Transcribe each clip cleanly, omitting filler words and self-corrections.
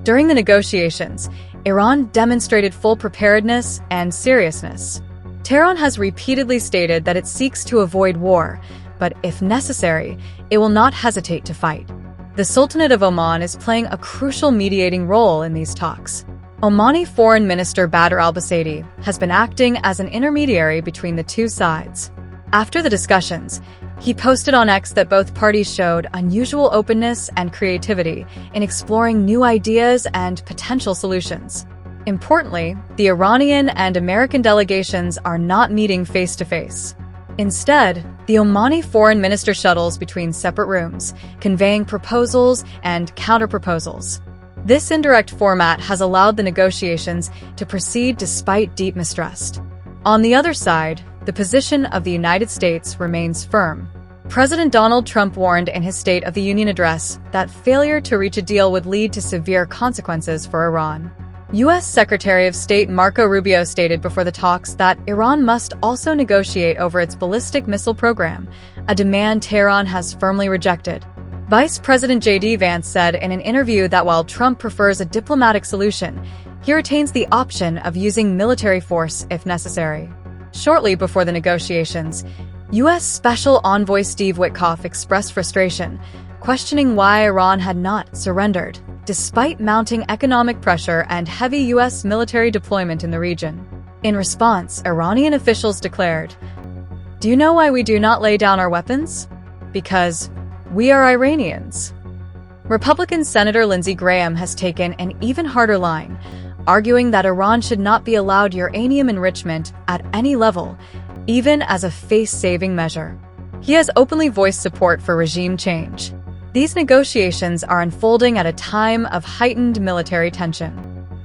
During the negotiations, Iran demonstrated full preparedness and seriousness. Tehran has repeatedly stated that it seeks to avoid war, but if necessary, it will not hesitate to fight. The Sultanate of Oman is playing a crucial mediating role in these talks. Omani Foreign Minister Badr al-Busaidi has been acting as an intermediary between the two sides. After the discussions, he posted on X that both parties showed unusual openness and creativity in exploring new ideas and potential solutions. Importantly, the Iranian and American delegations are not meeting face-to-face. Instead, the Omani foreign minister shuttles between separate rooms, conveying proposals and counter-proposals. This indirect format has allowed the negotiations to proceed despite deep mistrust. On the other side, the position of the United States remains firm. President Donald Trump warned in his State of the Union address that failure to reach a deal would lead to severe consequences for Iran. U.S. Secretary of State Marco Rubio stated before the talks that Iran must also negotiate over its ballistic missile program, a demand Tehran has firmly rejected. Vice President J.D. Vance said in an interview that while Trump prefers a diplomatic solution, he retains the option of using military force if necessary. Shortly before the negotiations, U.S. Special Envoy Steve Witkoff expressed frustration, questioning why Iran had not surrendered, despite mounting economic pressure and heavy U.S. military deployment in the region. In response, Iranian officials declared, "Do you know why we do not lay down our weapons? Because we are Iranians." Republican Senator Lindsey Graham has taken an even harder line, arguing that Iran should not be allowed uranium enrichment at any level, even as a face-saving measure. He has openly voiced support for regime change. These negotiations are unfolding at a time of heightened military tension.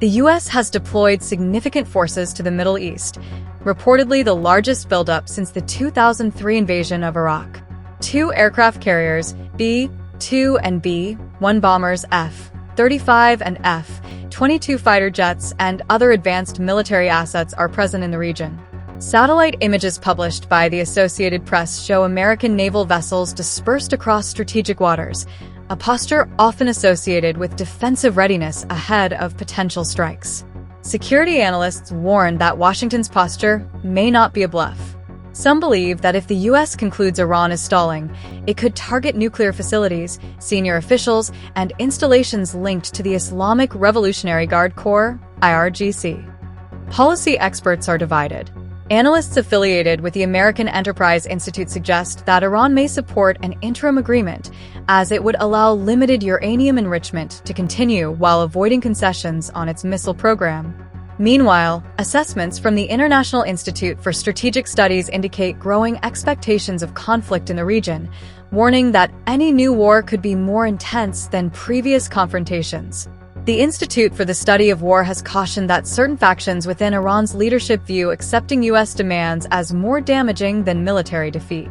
The U.S. has deployed significant forces to the Middle East, reportedly the largest buildup since the 2003 invasion of Iraq. 2 aircraft carriers, B-2 and B-1 bombers, F-35 and F-22 fighter jets, and other advanced military assets are present in the region. Satellite images published by the Associated Press show American naval vessels dispersed across strategic waters, a posture often associated with defensive readiness ahead of potential strikes. Security analysts warn that Washington's posture may not be a bluff. Some believe that if the U.S. concludes Iran is stalling, it could target nuclear facilities, senior officials, and installations linked to the Islamic Revolutionary Guard Corps, IRGC. Policy experts are divided. Analysts affiliated with the American Enterprise Institute suggest that Iran may support an interim agreement, as it would allow limited uranium enrichment to continue while avoiding concessions on its missile program. Meanwhile, assessments from the International Institute for Strategic Studies indicate growing expectations of conflict in the region, warning that any new war could be more intense than previous confrontations. The Institute for the Study of War has cautioned that certain factions within Iran's leadership view accepting U.S. demands as more damaging than military defeat.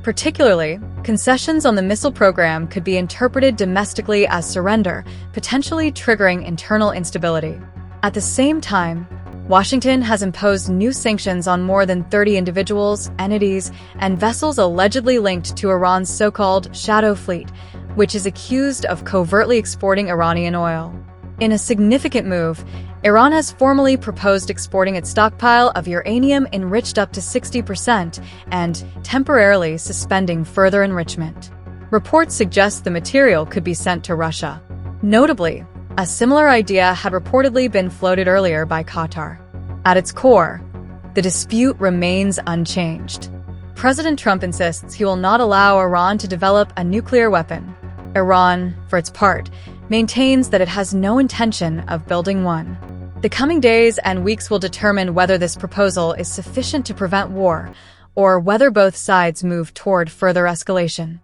Particularly, concessions on the missile program could be interpreted domestically as surrender, potentially triggering internal instability. At the same time, Washington has imposed new sanctions on more than 30 individuals, entities, and vessels allegedly linked to Iran's so-called shadow fleet, which is accused of covertly exporting Iranian oil. In a significant move, Iran has formally proposed exporting its stockpile of uranium enriched up to 60% and temporarily suspending further enrichment. Reports suggest the material could be sent to Russia. Notably, a similar idea had reportedly been floated earlier by Qatar. At its core, the dispute remains unchanged. President Trump insists he will not allow Iran to develop a nuclear weapon. Iran, for its part, maintains that it has no intention of building one. The coming days and weeks will determine whether this proposal is sufficient to prevent war, or whether both sides move toward further escalation.